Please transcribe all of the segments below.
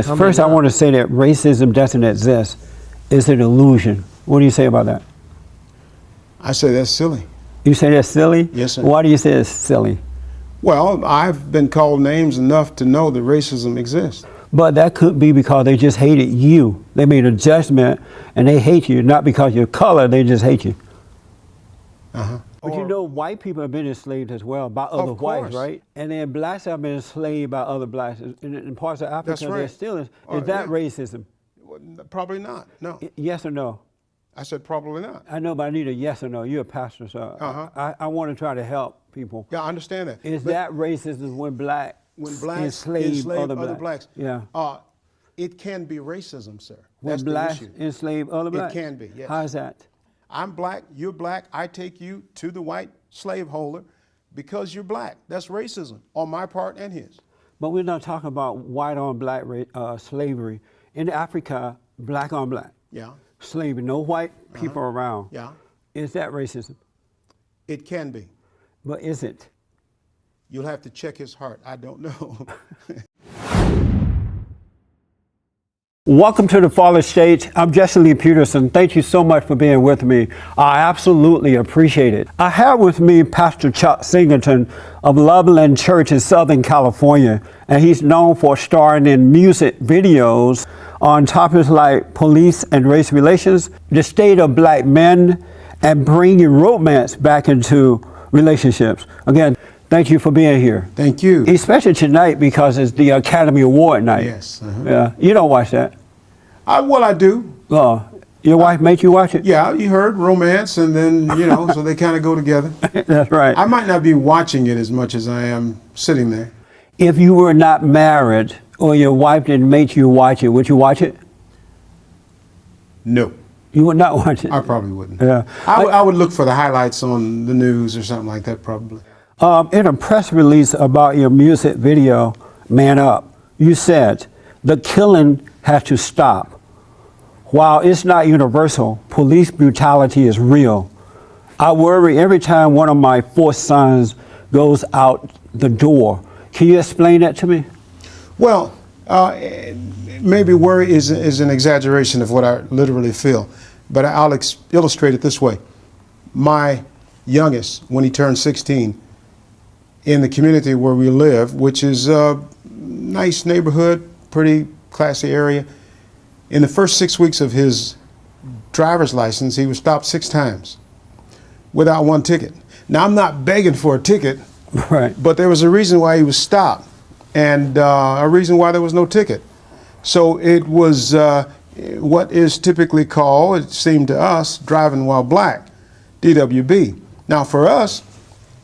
First, I want to say that racism doesn't exist. It's an illusion. What do you say about that? I say that's silly. You say that's silly? Yes, sir. Why do you say it's silly? Well, I've been called names enough to know that racism exists. But that could be because they just hated you. They made a judgment and they hate you, not because you're color, they just hate you. Uh-huh. But you know, white people have been enslaved as well by other whites, right? And then blacks have been enslaved by other blacks. In parts of Africa, That's right. they're still is that racism? Probably not, no. Yes or no? I said probably not. I know, but I need a yes or no. You're a pastor, so I want to try to help people. Yeah, I understand that. Is that racism when blacks enslave other blacks? Yeah. It can be racism, sir. When blacks enslave other blacks? It can be, yes. How is that? I'm black, you're black, I take you to the white slaveholder because you're black. That's racism on my part and his. But we're not talking about white on black slavery. In Africa, black on black. Yeah. Slavery, no white people around. Yeah. Is that racism? It can be. But is it? You'll have to check his heart. I don't know. Welcome to the Father State. I'm Jesse Lee Peterson. Thank you so much for being with me. I absolutely appreciate it. I have with me Pastor Chuck Singleton of Loveland Church in Southern California, and he's known for starring in music videos on topics like police and race relations, the state of black men, and bringing romance back into relationships. Again, thank you for being here. Thank you. Especially tonight because it's the Academy Award night. Yes. Yeah. You don't watch that? Well, I do. Your wife made you watch it? Yeah, you heard romance, and then, so they kind of go together. That's right. I might not be watching it as much as I am sitting there. If you were not married or your wife didn't make you watch it, would you watch it? No. You would not watch it? I probably wouldn't. Yeah. I would look for the highlights on the news or something like that, probably. In a press release about your music video, Man Up, you said, the killing has to stop. While it's not universal, police brutality is real. I worry every time one of my 4 sons goes out the door. Can you explain that to me? Well, maybe worry is an exaggeration of what I literally feel, but I'll illustrate it this way. My youngest, when he turned 16, in the community where we live, which is a nice neighborhood, pretty classy area, in the first 6 weeks of his driver's license, he was stopped 6 times without 1 ticket. Now, I'm not begging for a ticket, right, but there was a reason why he was stopped and a reason why there was no ticket. So it was what is typically called, it seemed to us, driving while black, DWB. Now, for us,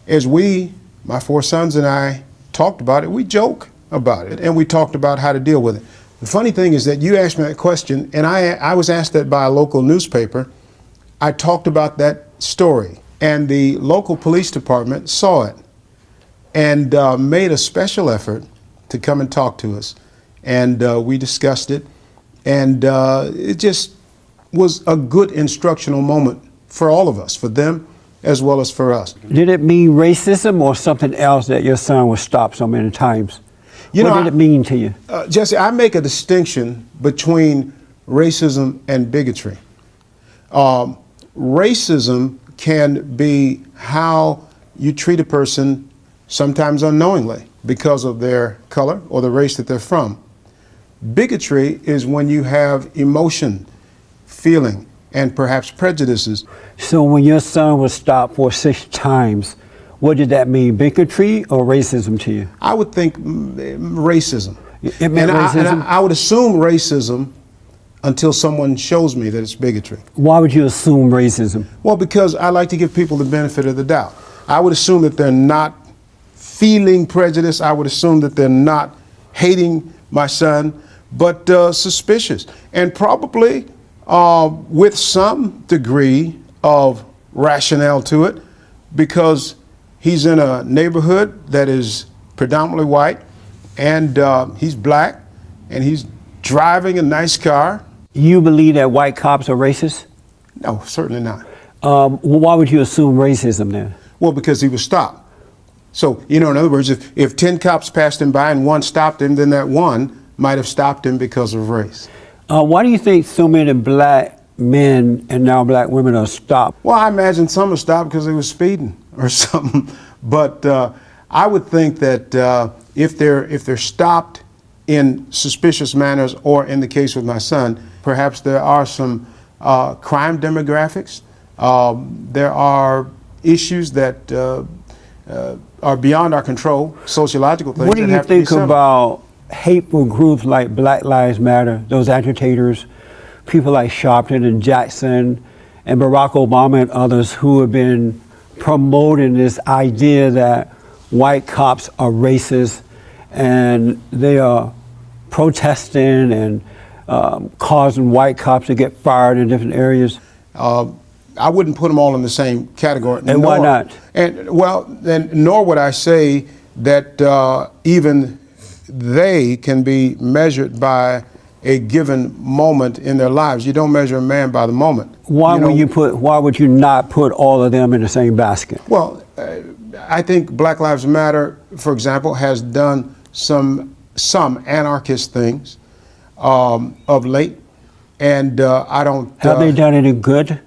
as my 4 sons and I talked about it, we joke about it, and we talked about how to deal with it. The funny thing is that you asked me that question, and I was asked that by a local newspaper. I talked about that story, and the local police department saw it and made a special effort to come and talk to us. And we discussed it, and it just was a good instructional moment for all of us, for them as well as for us. Did it mean racism or something else that your son was stopped so many times? What did it mean to you? Jesse, I make a distinction between racism and bigotry. Racism can be how you treat a person, sometimes unknowingly, because of their color or the race that they're from. Bigotry is when you have emotion, feeling, and perhaps prejudices. So when your son was stopped for 6 times, what did that mean, bigotry or racism to you? I would think racism. It meant racism? And I would assume racism until someone shows me that it's bigotry. Why would you assume racism? Well, because I like to give people the benefit of the doubt. I would assume that they're not feeling prejudice. I would assume that they're not hating my son, but suspicious. And probably with some degree of rationale to it, because he's in a neighborhood that is predominantly white, and he's black, and he's driving a nice car. You believe that white cops are racist? No, certainly not. Why would you assume racism then? Well, because he was stopped. So, in other words, if 10 cops passed him by and 1 stopped him, then that 1 might have stopped him because of race. Why do you think so many black men and now black women are stopped? Well, I imagine some are stopped because they were speeding or something. But I would think that if they're stopped in suspicious manners, or in the case with my son, perhaps there are some crime demographics. There are issues that are beyond our control, sociological things. What do you think about hateful groups like Black Lives Matter, those agitators, people like Sharpton and Jackson and Barack Obama and others who have been promoting this idea that white cops are racist and they are protesting and causing white cops to get fired in different areas? I wouldn't put them all in the same category. And why not? Nor would I say that even they can be measured by a given moment in their lives. You don't measure a man by the moment. Why would you not put all of them in the same basket? Well, I think Black Lives Matter, for example, has done some anarchist things of late, and I don't. Have they done any good?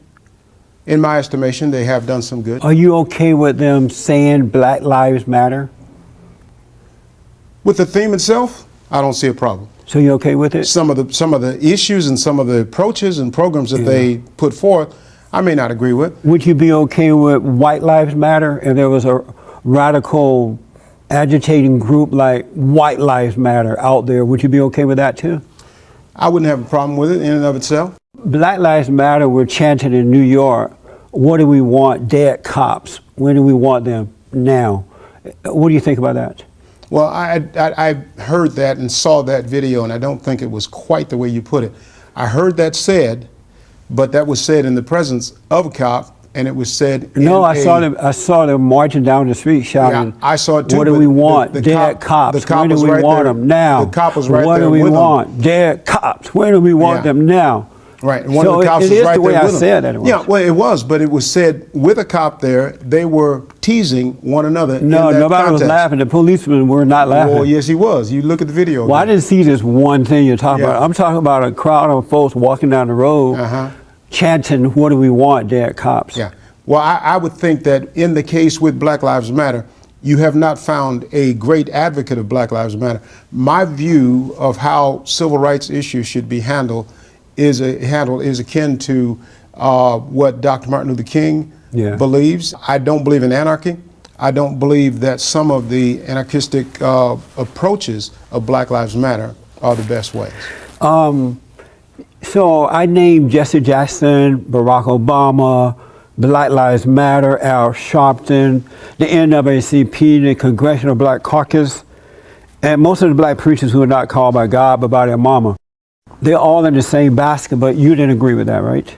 In my estimation, they have done some good. Are you okay with them saying Black Lives Matter? With the theme itself, I don't see a problem. So you're okay with it? Some of the issues and some of the approaches and programs that they put forth, I may not agree with. Would you be okay with White Lives Matter if there was a radical agitating group like White Lives Matter out there? Would you be okay with that too? I wouldn't have a problem with it in and of itself. Black Lives Matter were chanted in New York. What do we want? Dead cops. When do we want them? Now. What do you think about that? Well, I heard that and saw that video, and I don't think it was quite the way you put it. I heard that said, but that was said in the presence of a cop, and it was said. No, I saw them marching down the street shouting. Yeah, I saw it too. What do we want? The Dead cops. The cop when do was we right want there. them? Now. The cop was right what there do we with want? them. Dead cops. When do we want them? Now. Right, and one so of the cops it was is right the way there I with said them. that it was. Yeah, well, it was, but it was said with a cop there. They were teasing one another. No, in that nobody context. was laughing. The policemen were not laughing. Well, yes, he was. You look at the video. Well, I didn't see this one thing you're talking Yeah. about. I'm talking about a crowd of folks walking down the road chanting, what do we want, dead cops? Yeah. Well, I would think that in the case with Black Lives Matter, you have not found a great advocate of Black Lives Matter. My view of how civil rights issues should be handled is akin to what Dr. Martin Luther King believes. I don't believe in anarchy. I don't believe that some of the anarchistic approaches of Black Lives Matter are the best ways. So I named Jesse Jackson, Barack Obama, Black Lives Matter, Al Sharpton, the NAACP, the Congressional Black Caucus, and most of the black preachers who are not called by God but by their mama. They're all in the same basket, but you didn't agree with that, right?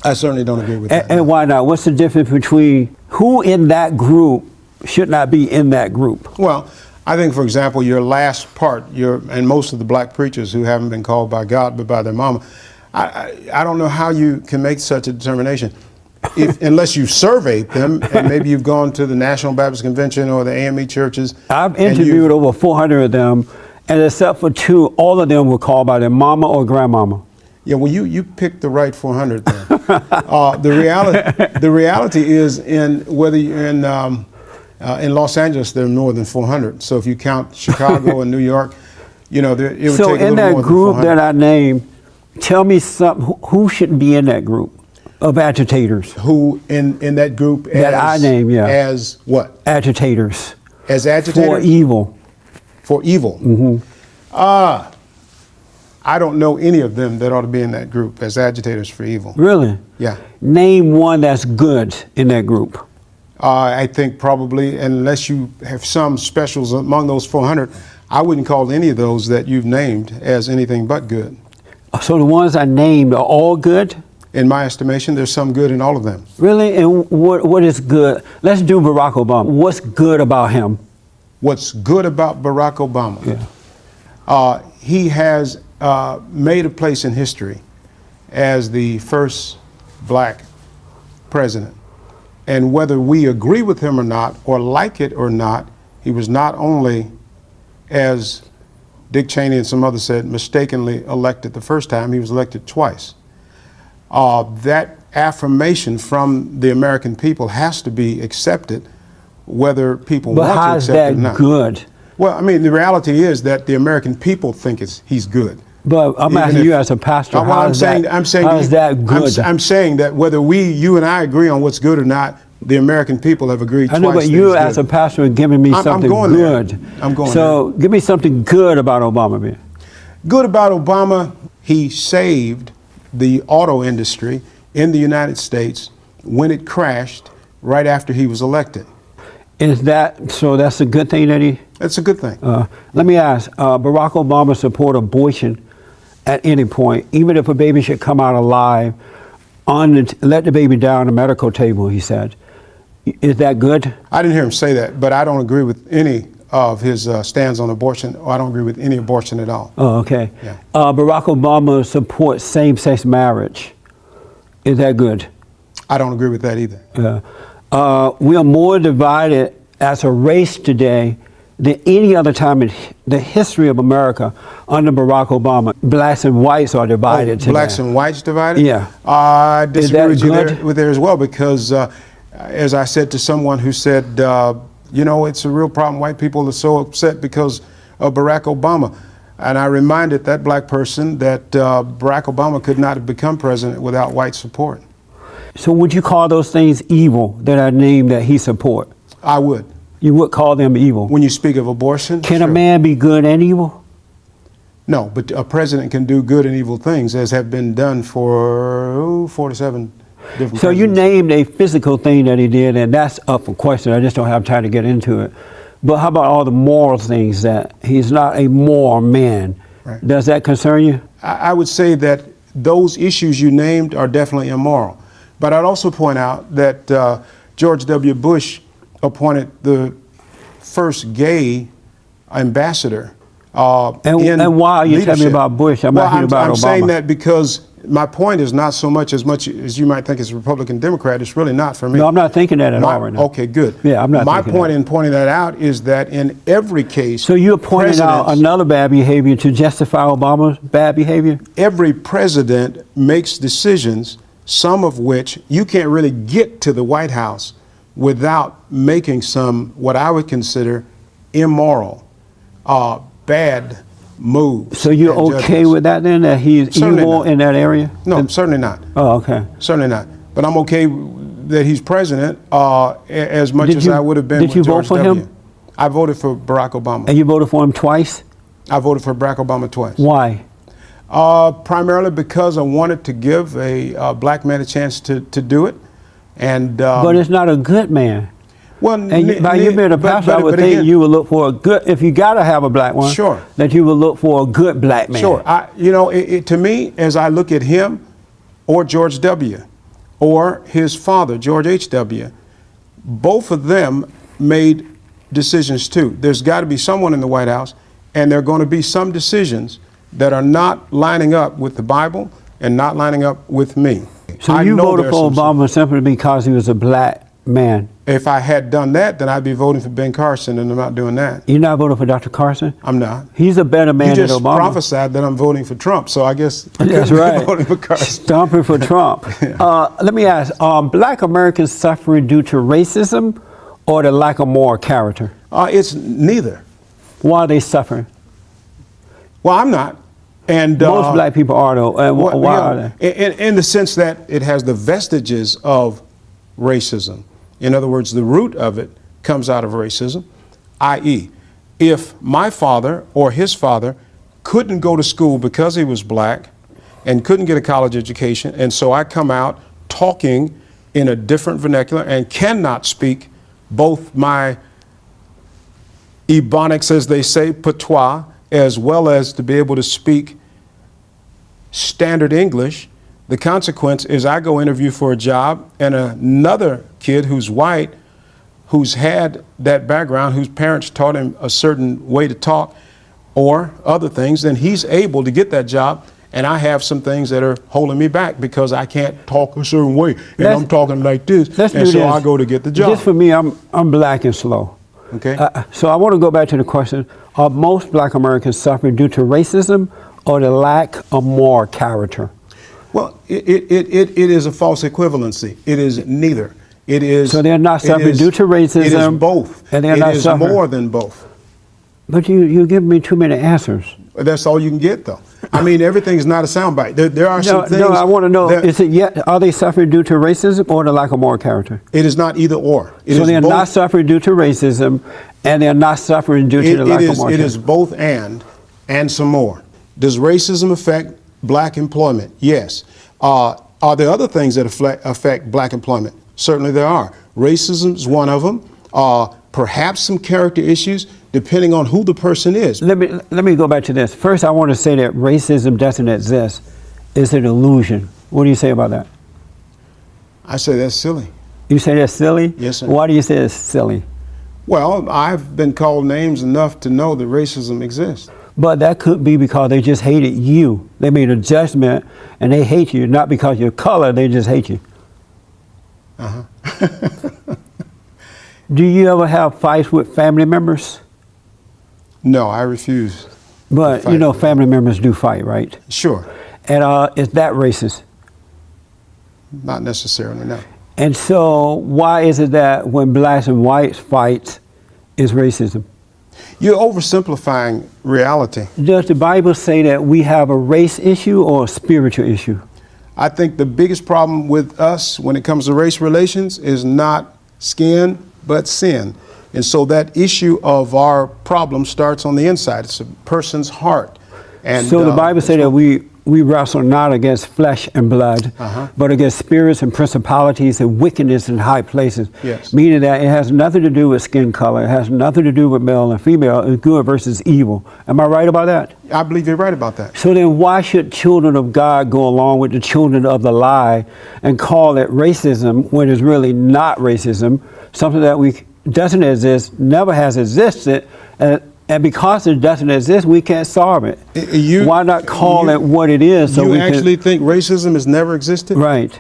I certainly don't agree with that. And why not? What's the difference between who in that group should not be in that group? Well, I think, for example, your last part, and most of the black preachers who haven't been called by God but by their mama, I don't know how you can make such a determination. Unless you've surveyed them, and maybe you've gone to the National Baptist Convention or the AME churches. I've interviewed over 400 of them, and except for 2, all of them were called by their mama or grandmama. Yeah, well, you picked the right 400 then. The reality is, whether you're in Los Angeles, there are more than 400. So if you count Chicago and New York, it would take a little more than 400. So in that group that I named, tell me something. Who shouldn't be in that group of agitators? Who in that group that I named? Yeah. As what? Agitators. As agitators? For evil. For evil. Mm-hmm. I don't know any of them that ought to be in that group as agitators for evil. Really? Yeah. Name one that's good in that group. I think probably, unless you have some specials among those 400, I wouldn't call any of those that you've named as anything but good. So the ones I named are all good? In my estimation, there's some good in all of them. Really? And what is good? Let's do Barack Obama. What's good about him? What's good about Barack Obama? Yeah. He has made a place in history as the first black president. And whether we agree with him or not, or like it or not, he was not only as Dick Cheney and some others said mistakenly elected the first time. He was elected twice. That affirmation from the American people has to be accepted, whether people But want to how is accept it or that not. good? Well, I mean, the reality is that the American people think he's good. But I'm Even asking if- you as a pastor, Well, how is that good? I'm saying that whether you and I agree on what's good or not, the American people have agreed I know, twice but that you he's as a good. pastor are giving me I'm something going there. good. I'm going So give me something good about Obama, man. Good about Obama, he saved the auto industry in the United States when it crashed right after he was elected. Is that, so that's a good thing that he, That's a good thing. let me ask, Barack Obama support abortion at any point, even if a baby should come out alive, let the baby die on the medical table, he said. Is that good? I didn't hear him say that, but I don't agree with any of his stands on abortion, or I don't agree with any abortion at all. Oh, okay. Yeah. Barack Obama supports same-sex marriage. Is that good? I don't agree with that either. We are more divided as a race today than any other time in the history of America under Barack Obama. Blacks and whites are divided today. Blacks and whites divided? Yeah. I that disagree with you good? there as well, because as I said to someone who said, you know, it's a real problem. White people are so upset because of Barack Obama. And I reminded that black person that Barack Obama could not have become president without white support. So would you call those things evil that I named that he support? I would. You would call them evil? When you speak of abortion? Can sure. a man be good and evil? No, but a president can do good and evil things, as have been done for 47 different So you presidents. named a physical thing that he did, and that's up for question. I just don't have time to get into it. But how about all the moral things that he's not a moral man? Right. Does that concern you? I would say that those issues you named are definitely immoral. But I'd also point out that George W. Bush appointed the first gay ambassador. And why are you telling me about Bush? I'm asking about I'm Obama. saying that because my point is not so much as you might think as a Republican Democrat. It's really not for me. No, I'm not thinking that at all right now. Okay, good. Yeah, I'm not My thinking point that. in pointing that out is that in every case, So you're pointing out presidents- another bad behavior to justify Obama's bad behavior? every president makes decisions, some of which you can't really get to the White House without making some, what I would consider, immoral, bad moves. So you're and okay judgments. with that then, that he's Certainly evil not. in that area? No, certainly not. Oh, okay. Certainly not. But I'm okay that he's president as much Did as you- I would have been did with you vote George for W. him? I voted for Barack Obama. And you voted for him twice? I voted for Barack Obama twice. Why? Primarily because I wanted to give a black man a chance to do it. And But it's not a good man. well, And by you being a pastor, I would think again, you would look for a good, if you got to have a black one, Sure. that you would look for a good black man. Sure. To me, as I look at him or George W. or his father, George H.W., both of them made decisions too. There's got to be someone in the White House, and there are going to be some decisions that are not lining up with the Bible and not lining up with me. So I you know voted there's for some- Obama simply because he was a black man. If I had done that, then I'd be voting for Ben Carson, and I'm not doing that. You're not voting for Dr. Carson? I'm not. He's a better man You than just Obama. prophesied that I'm voting for Trump, so I guess I That's couldn't be right. voting for Carson. Stomping for Trump. Let me ask, are black Americans suffering due to racism or the lack of moral character? It's neither. Why are they suffering? Well, I'm not. And Most black people are though. And why are they? In the sense that it has the vestiges of racism. In other words, the root of it comes out of racism, i.e., if my father or his father couldn't go to school because he was black and couldn't get a college education, and so I come out talking in a different vernacular and cannot speak both my Ebonics, as they say, patois, as well as to be able to speak standard English, the consequence is I go interview for a job, and another kid who's white, who's had that background, whose parents taught him a certain way to talk or other things, then he's able to get that job, and I have some things that are holding me back because I can't talk a certain way, and I'm talking like this, Let's and do so this. I go to get the job. Just for me, I'm black and slow. Okay? So I want to go back to the question, are most black Americans suffering due to racism or the lack of moral character? Well, it is a false equivalency. It is neither. It is. So they're not suffering due to racism. It is both. And they're not suffering. More than both. But you give me too many answers. That's all you can get, though. I mean, everything's not a soundbite. There are some things. No, I want to know, are they suffering due to racism or the lack of moral character? It is not either or. So they're not suffering due to racism, and they're not suffering due to the lack of moral character. It is both and some more. Does racism affect black employment? Yes. Are there other things that affect black employment? Certainly there are. Racism is one of them. Perhaps some character issues, depending on who the person is. Let me go back to this. First, I want to say that racism doesn't exist. It's an illusion. What do you say about that? I say that's silly. You say that's silly? Yes, sir. Why do you say it's silly? Well, I've been called names enough to know that racism exists. But that could be because they just hated you. They made a judgment and they hate you, not because of your color, they just hate you. Uh-huh. Do you ever have fights with family members? No, I refuse. But you know, family members do fight, right? Sure. And is that racist? Not necessarily, no. And so why is it that when blacks and whites fight is racism? You're oversimplifying reality. Does the Bible say that we have a race issue or a spiritual issue? I think the biggest problem with us when it comes to race relations is not skin, but sin. And so that issue of our problem starts on the inside. It's a person's heart. And so the Bible says that we wrestle not against flesh and blood, but against spirits and principalities and wickedness in high places. Yes. Meaning that it has nothing to do with skin color. It has nothing to do with male and female. It's good versus evil. Am I right about that? I believe you're right about that. So then why should children of God go along with the children of the lie and call it racism when it's really not racism, something that doesn't exist, never has existed, and because it doesn't exist, we can't solve it. Why not call it what it is? So you actually think racism has never existed? Right.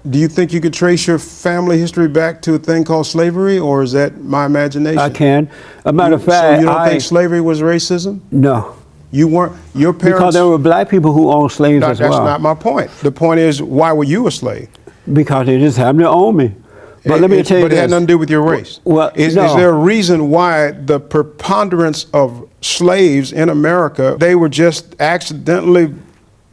Do you think you could trace your family history back to a thing called slavery, or is that my imagination? I can. A matter of fact, so you don't think slavery was racism? No. You weren't. Your parents. Because there were black people who owned slaves as well. That's not my point. The point is, why were you a slave? Because they just happened to own me. But let me tell you But it had nothing to do with your race. Well, is there a reason why the preponderance of slaves in America, they were just accidentally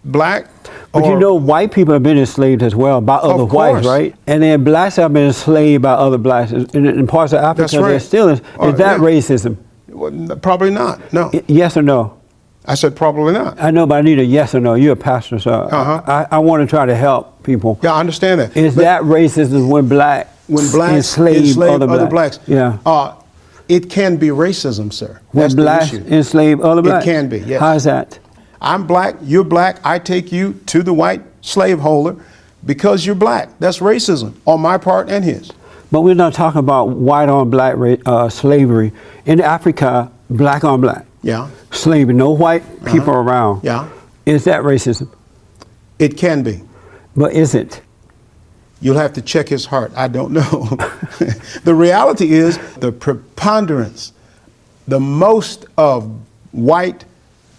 black? But you know, white people have been enslaved as well by other whites, right? And then blacks have been enslaved by other blacks. In parts of Africa, That's right. they're still is that racism? Well, probably not, no. Yes or no? I said probably not. I know, but I need a yes or no. You're a pastor, so I want to try to help people. Yeah, I understand that. Is that racism when blacks enslave other blacks? Yeah. It can be racism, sir. When blacks enslave other blacks? It can be, yes. How is that? I'm black, you're black, I take you to the white slaveholder because you're black. That's racism on my part and his. But we're not talking about white on black slavery. In Africa, black on black. Yeah. Slavery, no white people around. Yeah. Is that racism? It can be. But is it? You'll have to check his heart. I don't know. The reality is the preponderance, the most of white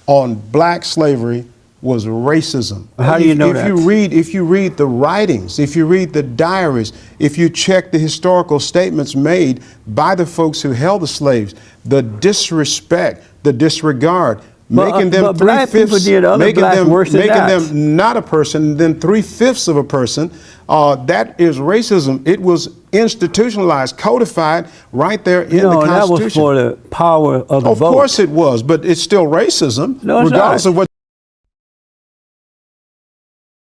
on black slavery was racism. How do you know that? If you read the writings, if you read the diaries, if you check the historical statements made by the folks who held the slaves, the disrespect, the disregard, making them three-fifths, making them not a person, then 3/5 of a person, that is racism. It was institutionalized, codified right there in the Constitution. That was for the power of the vote. Of course it was, but it's still racism, No, it's regardless not. of what